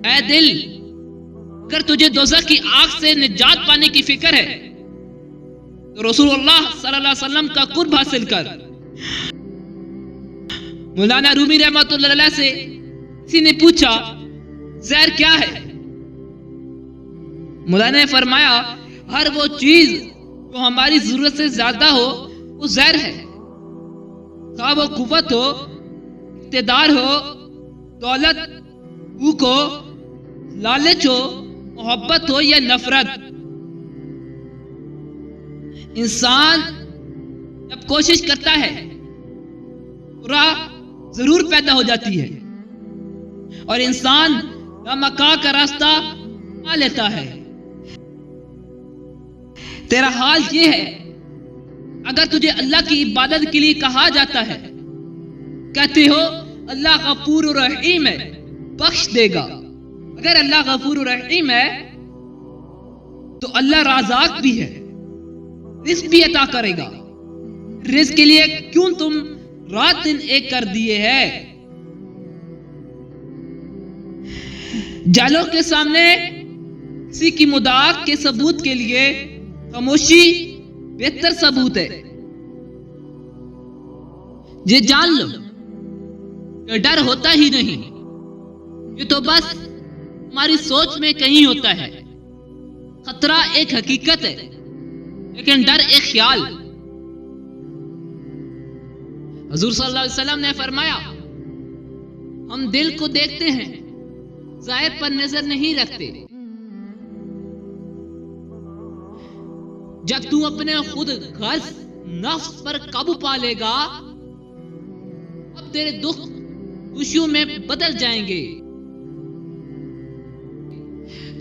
اے دل، اگر تجھے دوزخ کی آگ سے نجات پانے کی فکر ہے تو رسول اللہ صلی اللہ علیہ وسلم کا قرب حاصل کر۔ مولانا رومی رحمۃ اللہ علیہ سے کسی نے پوچھا زہر کیا ہے؟ مولانا نے فرمایا ہر وہ چیز جو ہماری ضرورت سے زیادہ ہو وہ زہر ہے، خواہ وہ قوت ہو، اقتدار ہو، دولت، بھوک ہو، لالچ ہو، محبت ہو یا نفرت۔ انسان جب کوشش کرتا ہے راہ ضرور پیدا ہو جاتی ہے اور انسان لامکاں کا راستہ پا لیتا ہے۔ تیرا حال یہ ہے، اگر تجھے اللہ کی عبادت کے لیے کہا جاتا ہے، کہتے ہو اللہ غفور رحیم ہے، بخش دے گا۔ اگر اللہ غفور رحیم ہے تو اللہ رازق بھی ہے، رزق بھی عطا کرے گا۔ رزق کے لیے کیوں تم رات دن ایک کر دیے ہے؟ جالوں کے سامنے کسی کی مدعا کے ثبوت کے لیے خاموشی بہتر ثبوت ہے۔ یہ جان لو کہ ڈر ہوتا ہی نہیں، یہ تو بس ہماری سوچ میں کہیں ہوتا ہے۔ خطرہ ایک حقیقت ہے لیکن ڈر ایک خیال۔ حضور صلی اللہ علیہ وسلم نے فرمایا ہم دل کو دیکھتے ہیں، ظاہر پر نظر نہیں رکھتے۔ جب تو اپنے خود غرض نفس پر قابو پا لے گا، اب تیرے دکھ خوشیوں میں بدل جائیں گے۔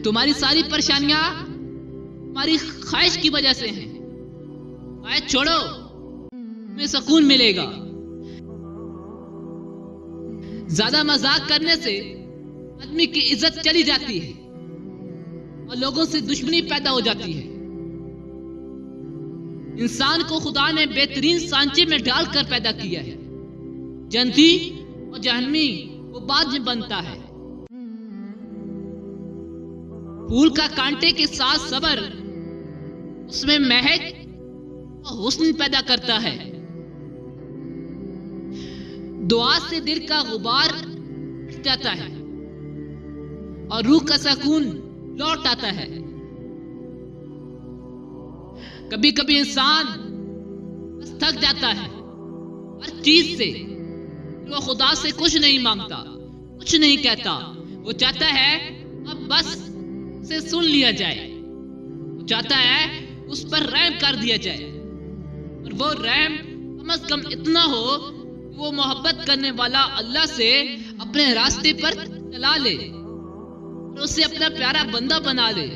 تمہاری ساری پریشانیاں تمہاری خواہش کی وجہ سے ہیں۔ خواہش چھوڑو، تمہیں سکون ملے گا۔ زیادہ مذاق کرنے سے آدمی کی عزت چلی جاتی ہے اور لوگوں سے دشمنی پیدا ہو جاتی ہے۔ انسان کو خدا نے بہترین سانچے میں ڈال کر پیدا کیا ہے۔ جنتی اور جہنمی وہ بعد میں بنتا ہے۔ پھول کا کانٹے کے ساتھ صبر اس میں مہک اور حسن پیدا کرتا ہے۔ دعا سے دل کا غبار ہٹ جاتا ہے اور روح کا سکون لوٹ آتا ہے۔ کبھی کبھی انسان بس تھک جاتا ہے ہر چیز سے، وہ خدا سے کچھ نہیں مانگتا، کچھ نہیں کہتا، وہ چاہتا ہے اب بس اسے سن لیا جائے، وہ چاہتا ہے اس پر رحم کر دیا جائے، اور وہ رحم کم از کم اتنا ہو کہ وہ محبت کرنے والا اللہ سے اپنے راستے پر چلا لے اور اسے اپنا پیارا بندہ بنا لے۔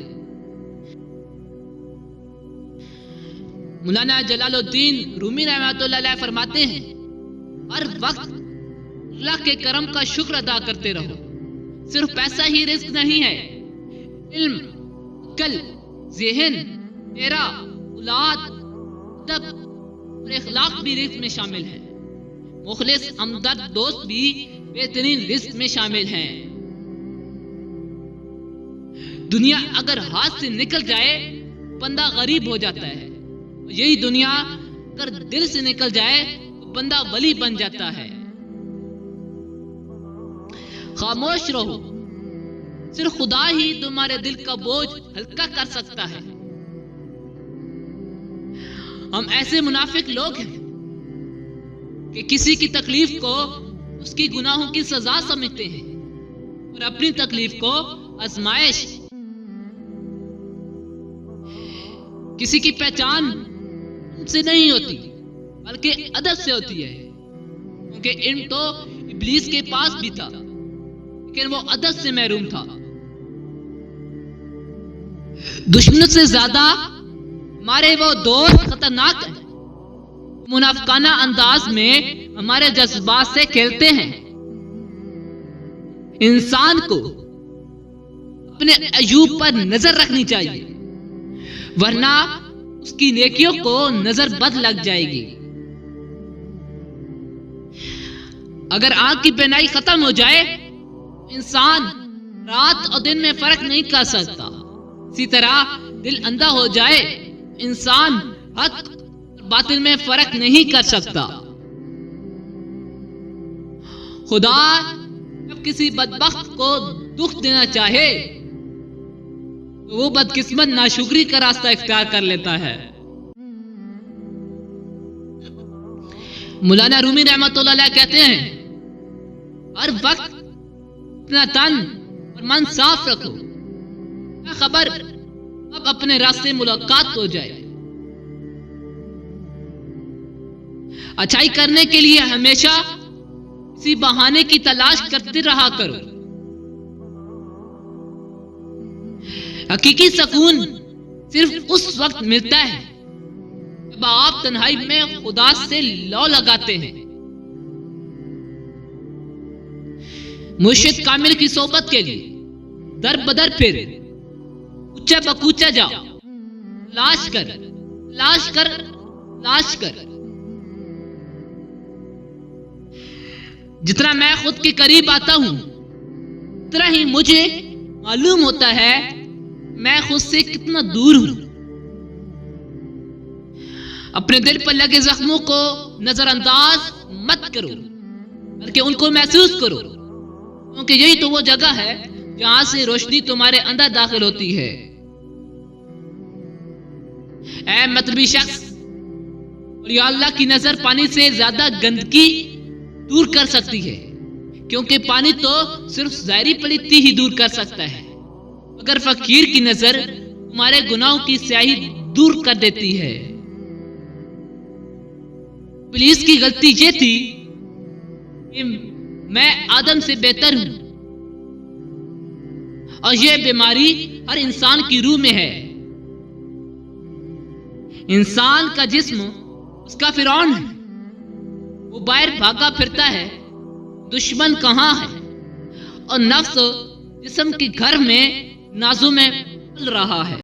مولانا جلال الدین رومی رحمۃ اللہ علیہ فرماتے ہیں ہر وقت اللہ کے کرم کا شکر ادا کرتے رہو۔ صرف پیسہ ہی رزق نہیں ہے، علم، عقل، ذہن، تیرا، اولاد، ادب اور اخلاق بھی رزق میں شامل ہے۔ مخلص ہمدرد دوست بھی بہترین رزق میں شامل ہیں۔ دنیا اگر ہاتھ سے نکل جائے بندہ غریب ہو جاتا ہے، یہی دنیا اگر دل سے نکل جائے تو بندہ ولی بن جاتا ہے۔ خاموش رہو، صرف خدا ہی تمہارے دل کا بوجھ ہلکا کر سکتا ہے۔ ہم ایسے منافق لوگ ہیں کہ کسی کی تکلیف کو اس کی گناہوں کی سزا سمجھتے ہیں اور اپنی تکلیف کو آزمائش۔ کسی کی پہچان ان سے نہیں ہوتی بلکہ ادب سے ہوتی ہے، کیونکہ علم تو ابلیس کے پاس بھی تھا لیکن وہ ادب سے محروم تھا۔ دشمن سے زیادہ ہمارے وہ دوست خطرناک ہیں، منافقانہ انداز میں ہمارے جذبات سے کھیلتے ہیں۔ انسان کو اپنے عیوب پر نظر رکھنی چاہیے، ورنہ اس کی نیکیوں کو نظر بد لگ جائے گی۔ اگر آنکھ کی بینائی ختم ہو جائے انسان رات اور دن میں فرق نہیں کر سکتا. اسی طرح دل اندھا ہو جائے انسان حق اور باطل میں فرق نہیں کر سکتا. خدا جب کسی بدبخت کو دکھ دینا چاہے تو وہ بدقسمت ناشکری کا راستہ اختیار کر لیتا ہے. مولانا رومی رحمۃ اللہ علیہ کہتے ہیں ہر وقت اپنا تن اور من صاف رکھو، کیا خبر اب اپنے راستے ملاقات ہو جائے. اچھائی کرنے کے لیے ہمیشہ کسی بہانے کی تلاش کرتے رہا کرو. حقیقی سکون صرف اس وقت ملتا ہے جب آپ تنہائی میں خدا سے لو لگاتے ہیں. مرشد کامل کی صحبت کے لیے در بدر پھر کوچہ بکوچہ جاؤ، تلاش کر تلاش کر تلاش کر. جتنا میں خود کے قریب آتا ہوں اتنا ہی مجھے معلوم ہوتا ہے میں خود سے کتنا دور ہوں. اپنے دل پر لگے زخموں کو نظر انداز مت کرو بلکہ ان کو محسوس کرو، کیونکہ یہی تو وہ جگہ ہے جہاں سے روشنی تمہارے اندر داخل ہوتی ہے. اے مطلبی شخص، اور یا اللہ کی نظر پانی سے زیادہ گندگی دور کر سکتی ہے، کیونکہ پانی تو صرف ظاہری پلیتی ہی دور کر سکتا ہے، مگر فقیر کی نظر تمہارے گناہوں کی سیاہی دور کر دیتی ہے. ابلیس کی غلطی یہ تھی کہ میں آدم سے بہتر ہوں، اور یہ بیماری ہر انسان کی روح میں ہے. انسان کا جسم اس کا فرعون ہے، وہ باہر بھاگا پھرتا ہے دشمن کہاں ہے، اور نفس جسم کے گھر میں نازوں میں پل رہا ہے.